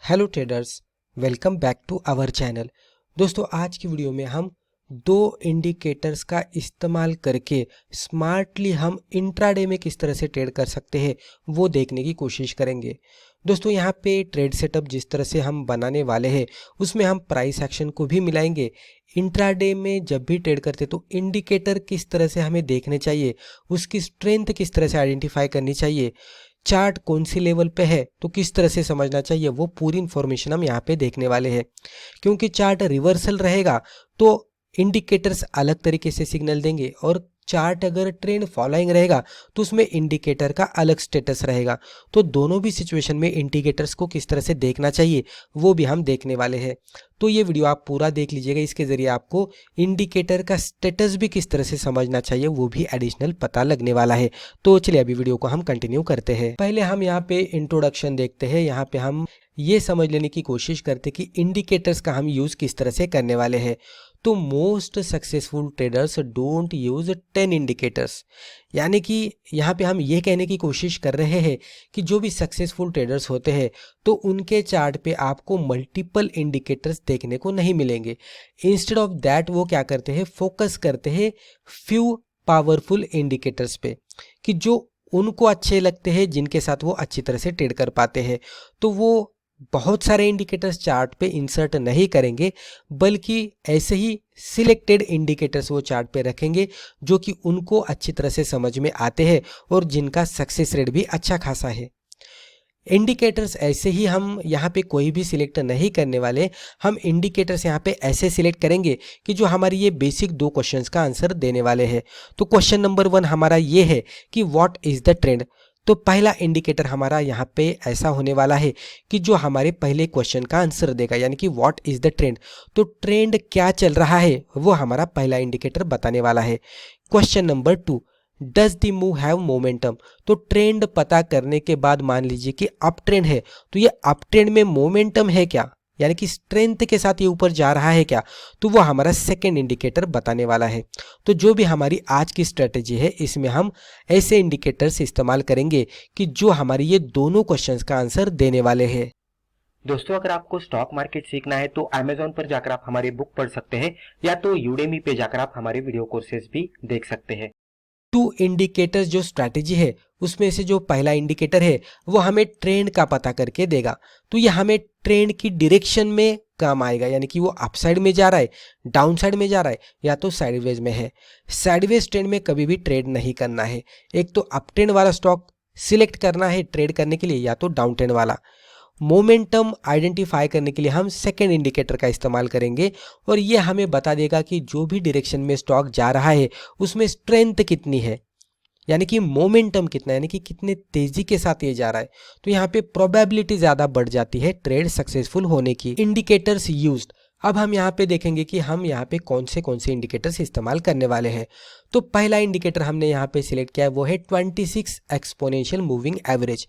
Hello traders, welcome back to our channel. दोस्तों, आज की वीडियो में हम दो इंडिकेटर्स का इस्तेमाल करके स्मार्टली हम इंट्राडे में किस तरह से ट्रेड कर सकते हैं वो देखने की कोशिश करेंगे। दोस्तों, यहाँ पे ट्रेड सेटअप जिस तरह से हम बनाने वाले हैं उसमें हम प्राइस एक्शन को भी मिलाएंगे। इंट्राडे में जब भी ट्रेड करते तो इंडिकेटर किस तरह से हमें देखने चाहिए, उसकी स्ट्रेंथ किस तरह से आइडेंटिफाई करनी चाहिए, चार्ट कौन सी लेवल पे है तो किस तरह से समझना चाहिए, वो पूरी इंफॉर्मेशन हम यहाँ पे देखने वाले हैं। क्योंकि चार्ट रिवर्सल रहेगा तो इंडिकेटर्स अलग तरीके से सिग्नल देंगे और चार्ट अगर ट्रेंड फॉलोइंग रहेगा तो उसमें इंडिकेटर का अलग स्टेटस रहेगा। तो दोनों भी सिचुएशन में इंडिकेटर्स को किस तरह से देखना चाहिए वो भी हम देखने वाले हैं। तो ये वीडियो आप पूरा देख लीजिएगा, इसके ज़रिए आपको इंडिकेटर का स्टेटस भी किस तरह से समझना चाहिए वो भी एडिशनल पता लगने वाला है। तो चलिए अभी वीडियो को हम कंटिन्यू करते हैं। पहले हम यहाँ पे इंट्रोडक्शन देखते हैं। यहाँ पे हम ये समझ लेने की कोशिश करते कि इंडिकेटर्स का हम यूज़ किस तरह से करने वाले हैं। तो most successful traders don't use 10 indicators, यानी कि यहाँ पे हम ये कहने की कोशिश कर रहे हैं कि जो भी सक्सेसफुल ट्रेडर्स होते हैं तो उनके चार्ट पे आपको मल्टीपल इंडिकेटर्स देखने को नहीं मिलेंगे। इंस्टेड ऑफ दैट वो क्या करते हैं, फोकस करते हैं फ्यू पावरफुल इंडिकेटर्स पे कि जो उनको अच्छे लगते हैं, जिनके साथ वो अच्छी तरह से ट्रेड कर पाते हैं। तो वो बहुत सारे इंडिकेटर्स चार्ट पे इंसर्ट नहीं करेंगे, बल्कि ऐसे ही सिलेक्टेड इंडिकेटर्स वो चार्ट पे रखेंगे जो कि उनको अच्छी तरह से समझ में आते हैं और जिनका सक्सेस रेट भी अच्छा खासा है। इंडिकेटर्स ऐसे ही हम यहाँ पे कोई भी सिलेक्ट नहीं करने वाले। हम इंडिकेटर्स यहाँ पे ऐसे सिलेक्ट करेंगे कि जो हमारी ये बेसिक दो क्वेश्चंस का आंसर देने वाले हैं। तो क्वेश्चन नंबर 1 हमारा ये है कि व्हाट इज द ट्रेंड। तो पहला इंडिकेटर हमारा यहाँ पे ऐसा होने वाला है कि जो हमारे पहले क्वेश्चन का आंसर देगा, यानी कि व्हाट इज द ट्रेंड। तो ट्रेंड क्या चल रहा है वो हमारा पहला इंडिकेटर बताने वाला है। Question number 2, does the move have momentum. तो ट्रेंड पता करने के बाद मान लीजिए कि अप ट्रेंड है, तो ये अप ट्रेंड में मोमेंटम है क्या, यानी कि स्ट्रेंथ के साथ ये ऊपर जा रहा है क्या, तो वो हमारा सेकेंड इंडिकेटर बताने वाला है। तो जो भी हमारी आज की स्ट्रेटेजी है इसमें हम ऐसे इंडिकेटर्स इस्तेमाल करेंगे कि जो हमारी ये दोनों क्वेश्चंस का आंसर देने वाले हैं। दोस्तों, अगर आपको स्टॉक मार्केट सीखना है तो Amazon पर जाकर आप हमारी बुक पढ़ सकते हैं या तो Udemy पे जाकर आप हमारे वीडियो कोर्सेज भी देख सकते हैं। टू इंडिकेटर्स जो स्ट्रैटेजी है उसमें से जो पहला इंडिकेटर है वो हमें ट्रेंड का पता करके देगा। तो ये हमें ट्रेंड की डायरेक्शन में काम आएगा, यानी कि वो अपसाइड में जा रहा है, डाउन साइड में जा रहा है या तो साइडवेज में है। साइडवेज ट्रेंड में कभी भी ट्रेड नहीं करना है। एक तो अप ट्रेंड वाला स्टॉक सिलेक्ट करना है ट्रेड करने के लिए, या तो डाउन ट्रेंड वाला। मोमेंटम आइडेंटिफाई करने के लिए हम सेकेंड इंडिकेटर का इस्तेमाल करेंगे और ये हमें बता देगा कि जो भी डायरेक्शन में स्टॉक जा रहा है उसमें स्ट्रेंथ कितनी है, यानी कि मोमेंटम कितना, यानी कि कितने तेजी के साथ ये जा रहा है। तो यहाँ पे प्रोबेबिलिटी ज़्यादा बढ़ जाती है ट्रेड सक्सेसफुल होने की। इंडिकेटर्स यूज्ड, अब हम यहाँ पे देखेंगे कि हम यहाँ पे कौन से इंडिकेटर्स इस्तेमाल करने वाले हैं। तो पहला इंडिकेटर हमने यहाँ पे सिलेक्ट किया है वो है 26 एक्सपोनेंशियल मूविंग एवरेज।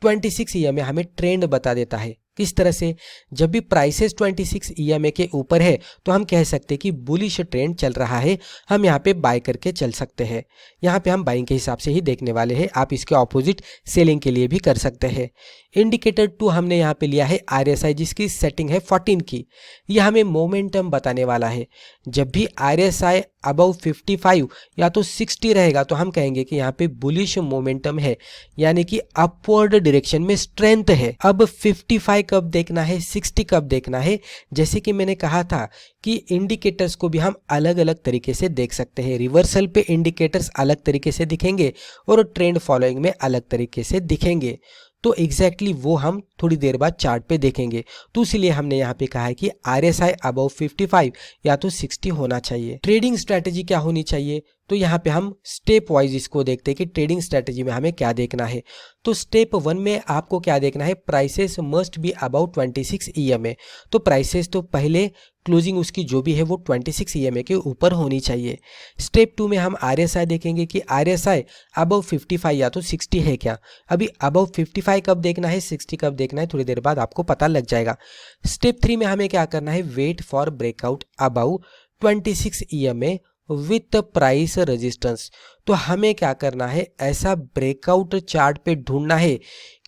26 EMA हमें ट्रेंड बता देता है। किस तरह से, जब भी प्राइसेस 26 EMA के ऊपर है तो हम कह सकते हैं कि बुलिश ट्रेंड चल रहा है, हम यहाँ पे बाय करके चल सकते हैं। यहाँ पे हम बाइंग के हिसाब से ही देखने वाले हैं, आप इसके ऑपोजिट सेलिंग के लिए भी कर सकते हैं। इंडिकेटर 2 हमने यहाँ पे लिया है RSI, जिसकी सेटिंग है 14 की। यह हमें मोमेंटम बताने वाला है। जब भी RSI अबव 55 या तो 60 रहेगा तो हम कहेंगे कि यहाँ पे बुलिश मोमेंटम है, यानी कि अपवर्ड डायरेक्शन में स्ट्रेंथ है। अब 55 कब देखना है, 60 कब देखना है, जैसे कि मैंने कहा था कि इंडिकेटर्स को भी हम अलग अलग तरीके से देख सकते हैं। रिवर्सल पे इंडिकेटर्स अलग तरीके से दिखेंगे और ट्रेंड फॉलोइंग में अलग तरीके से दिखेंगे। तो एग्जैक्टली वो हम थोड़ी देर बाद चार्ट पे देखेंगे। तो इसलिए हमने यहाँ पे कहा है कि RSI अबव 55 या तो 60 होना चाहिए। ट्रेडिंग स्ट्रैटेजी क्या होनी चाहिए, तो यहाँ पे हम स्टेप वाइज इसको देखते हैं कि ट्रेडिंग स्ट्रैटेजी में हमें क्या देखना है। तो स्टेप 1 में आपको क्या देखना है, prices must be about 26 EMA। तो प्राइसेस तो पहले क्लोजिंग उसकी जो भी है वो 26 EMA के ऊपर होनी चाहिए। स्टेप 2 में हम RSI देखेंगे कि RSI अबव 55 या तो 60 है क्या। अभी अबव 55 कब देखना है, 60 कब देखना है, थोड़ी देर बाद आपको पता लग जाएगा। स्टेप 3 में हमें क्या करना है, wait for breakout above 26 EMA with price resistance. तो हमें क्या करना है, ऐसा ब्रेकआउट चार्ट पे ढूंढना है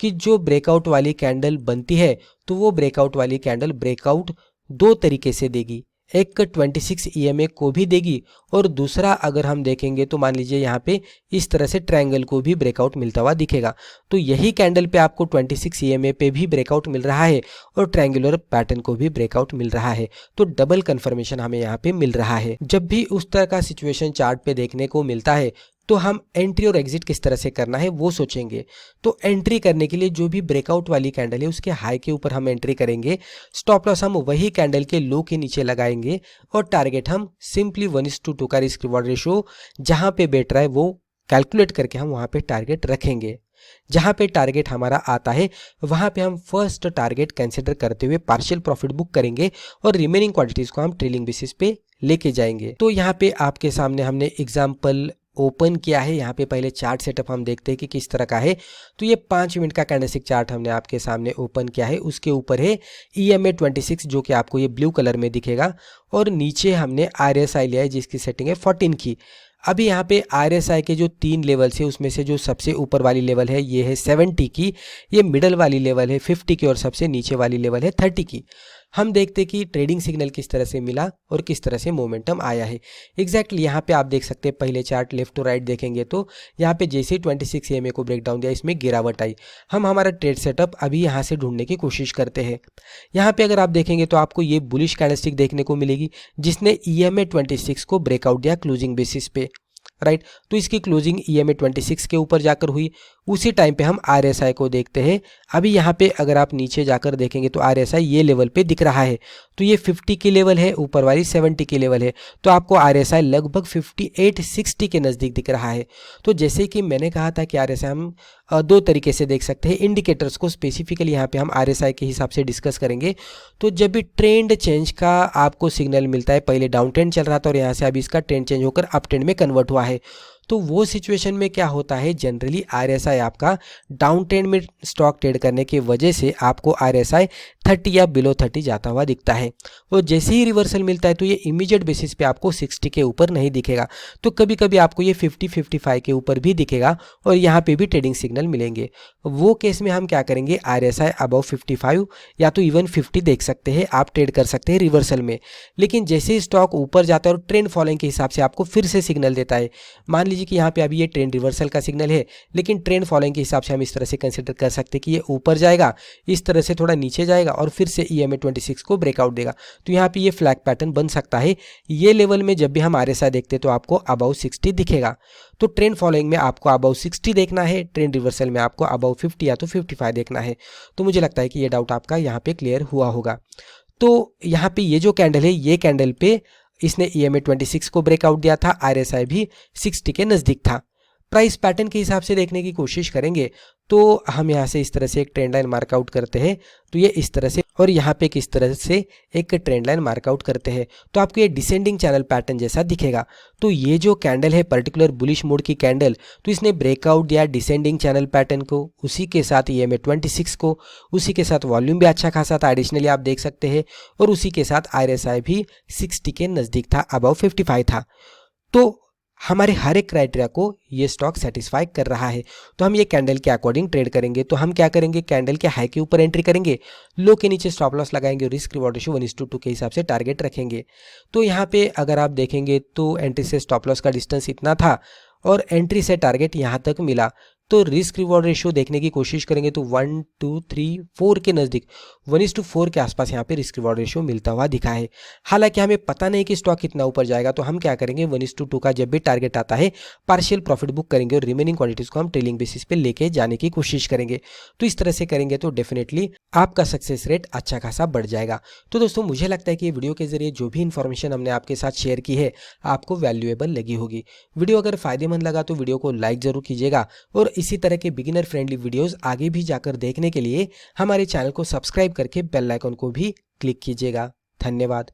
कि जो ब्रेकआउट वाली कैंडल बनती है तो वो ब्रेकआउट वाली कैंडल ब्रेकआउट दो तरीके से देगी, एक 26 EMA को भी देगी और दूसरा अगर हम देखेंगे तो मान लीजिए यहाँ पे इस तरह से ट्रायंगल को भी ब्रेकआउट मिलता हुआ दिखेगा। तो यही कैंडल पे आपको 26 EMA पे भी ब्रेकआउट मिल रहा है और ट्रायंगुलर पैटर्न को भी ब्रेकआउट मिल रहा है। तो डबल कंफर्मेशन हमें यहाँ पे मिल रहा है। जब भी उस तरह का सिचुएशन चार्ट पे देखने को मिलता है तो हम एंट्री और एग्जिट किस तरह से करना है वो सोचेंगे। तो एंट्री करने के लिए जो भी ब्रेकआउट वाली कैंडल है उसके हाई के ऊपर हम एंट्री करेंगे, स्टॉप लॉस हम वही कैंडल के लो के नीचे लगाएंगे और टारगेट हम सिंपली 1:2 का रिस्क रिवॉर्ड रेशियो जहां पे बैठ रहा है वो कैलकुलेट करके हम वहां पे टारगेट रखेंगे। जहां पे टारगेट हमारा आता है वहां पे हम फर्स्ट टारगेट कंसिडर करते हुए पार्शियल प्रॉफिट बुक करेंगे और रिमेनिंग क्वांटिटीज को हम ट्रेलिंग बेसिस पे लेके जाएंगे। तो यहाँ पे आपके सामने हमने एग्जाम्पल ओपन किया है। यहाँ पे पहले चार्ट सेटअप हम देखते हैं कि किस तरह का है। तो ये 5 मिनट का कैंडलस्टिक चार्ट हमने आपके सामने ओपन किया है। उसके ऊपर है EMA 26 जो कि आपको ये ब्लू कलर में दिखेगा और नीचे हमने RSI लिया है जिसकी सेटिंग है 14 की। अभी यहाँ पे RSI के जो 3 लेवल्स है उसमें से जो सबसे ऊपर वाली लेवल है ये है 70 की, ये मिडल वाली लेवल है 50 की और सबसे नीचे वाली लेवल है 30 की। हम देखते कि ट्रेडिंग सिग्नल किस तरह से मिला और किस तरह से मोमेंटम आया है। एग्जैक्टली यहाँ पे आप देख सकते हैं, पहले चार्ट लेफ्ट टू राइट देखेंगे तो यहाँ पे जैसे ही 26 EMA को ब्रेक डाउन दिया इसमें गिरावट आई। हम हमारा ट्रेड सेटअप अभी यहाँ से ढूंढने की कोशिश करते हैं। यहाँ पे अगर आप देखेंगे तो आपको ये बुलिश कैंडलस्टिक देखने को मिलेगी जिसने EMA 26 को ब्रेकआउट दिया क्लोजिंग बेसिस पे, राइट। तो इसकी क्लोजिंग EMA 26 के ऊपर जाकर हुई। उसी टाइम पे हम RSI को देखते हैं। अभी यहाँ पे अगर आप नीचे जाकर देखेंगे तो RSI ये लेवल पे दिख रहा है। तो ये 50 की लेवल है, ऊपर वाली 70 की लेवल है। तो आपको RSI लगभग 58-60 के नज़दीक दिख रहा है। तो जैसे कि मैंने कहा था कि RSI हम दो तरीके से देख सकते हैं। इंडिकेटर्स को स्पेसिफिकली यहाँ पे हम RSI के हिसाब से डिस्कस करेंगे। तो जब भी ट्रेंड चेंज का आपको सिग्नल मिलता है, पहले डाउन ट्रेंड चल रहा था और यहाँ से अभी इसका ट्रेंड चेंज होकर अप ट्रेंड में कन्वर्ट हुआ है, तो वो सिचुएशन में क्या होता है, जनरली RSI आपका डाउन ट्रेंड में स्टॉक ट्रेड करने की वजह से आपको RSI 30 या बिलो 30 जाता हुआ दिखता है। और जैसे ही रिवर्सल मिलता है तो ये इमीडिएट बेसिस पे आपको 60 के ऊपर नहीं दिखेगा। तो कभी कभी आपको ये 50-55 के ऊपर भी दिखेगा और यहाँ पे भी ट्रेडिंग सिग्नल मिलेंगे। वो केस में हम क्या करेंगे, RSI अबव 55 या तो इवन 50 देख सकते हैं, आप ट्रेड कर सकते हैं रिवर्सल में। लेकिन जैसे ही स्टॉक ऊपर जाता है और ट्रेंड फॉलोइंग के हिसाब से आपको फिर से सिग्नल देता है, मान लीजिए कि यहाँ पे अभी ये ट्रेंड रिवर्सल का सिग्नल है लेकिन ट्रेंड फॉलोइंग के हिसाब से हम इस तरह से कंसिडर कर सकते हैं कि ये ऊपर जाएगा, इस तरह से थोड़ा नीचे जाएगा और फिर से EMA 26 को ब्रेकआउट देगा। तो यहाँ पे ये फ्लैग पैटर्न बन सकता है। ये लेवल में जब भी हम RSI देखते हैं तो आपको अबाउ 60 दिखेगा। तो ट्रेंड फॉलोइंग में आपको अबाउ 60 देखना है, ट्रेंड रिवर्सल में आपको अबाउ 50 या तो 55 देखना है। तो मुझे लगता है कि ये डाउट आपका यहाँ पे क्लियर हुआ होगा। तो यहाँ पे ये जो कैंडल है, ये कैंडल पे इसने EMA 26 को ब्रेकआउट दिया था, RSI भी 60 के नज़दीक था। प्राइस पैटर्न के हिसाब से देखने की कोशिश करेंगे तो हम यहाँ से इस तरह से एक ट्रेंड लाइन मार्कआउट करते हैं, तो ये इस तरह से, और यहाँ पे किस तरह से एक ट्रेंड लाइन मार्कआउट करते हैं तो आपको ये डिसेंडिंग चैनल पैटर्न जैसा दिखेगा। तो ये जो कैंडल है पर्टिकुलर बुलिश मोड की कैंडल, तो इसने ब्रेकआउट दिया डिसेंडिंग चैनल पैटर्न को, उसी के साथ EMA 26 को, उसी के साथ वॉल्यूम भी अच्छा खासा था एडिशनली आप देख सकते हैं, और उसी के साथ RSI भी 60 के नज़दीक था, अबाउ 55 था। तो हमारे हर एक क्राइटेरिया को ये स्टॉक सेटिस्फाई कर रहा है। तो हम ये कैंडल के अकॉर्डिंग ट्रेड करेंगे। तो हम क्या करेंगे, कैंडल के हाई के ऊपर एंट्री करेंगे, लो के नीचे स्टॉप लॉस लगाएंगे, रिस्क रिवॉर्ड रेशियो 1:2 के हिसाब से टारगेट रखेंगे। तो यहाँ पे अगर आप देखेंगे तो एंट्री से स्टॉप लॉस का डिस्टेंस इतना था और एंट्री से टारगेट यहाँ तक मिला। तो रिस्क रिवॉर्ड रेशियो देखने की कोशिश करेंगे तो 1, 2, 3, 4 के नज़दीक 1:4 के आसपास यहाँ पे रिस्क रिवॉर्ड रेशियो मिलता हुआ दिखा है। हालांकि हमें पता नहीं कि स्टॉक कितना ऊपर जाएगा, तो हम क्या करेंगे, 1:2 का जब भी टारगेट आता है पार्शियल प्रॉफिट बुक करेंगे और रिमेनिंग क्वांटिटीज को हम ट्रेलिंग बेसिस पे लेके जाने की कोशिश करेंगे। तो इस तरह से करेंगे तो डेफिनेटली आपका सक्सेस रेट अच्छा खासा बढ़ जाएगा। तो दोस्तों मुझे लगता है कि ये वीडियो के जरिए जो भी इन्फॉर्मेशन हमने आपके साथ शेयर की है आपको वैल्यूएबल लगी होगी। वीडियो अगर फायदेमंद लगा तो वीडियो को लाइक जरूर कीजिएगा और इसी तरह के बिगिनर फ्रेंडली वीडियोस आगे भी जाकर देखने के लिए हमारे चैनल को सब्सक्राइब करके बेल आइकन को भी क्लिक कीजिएगा। धन्यवाद।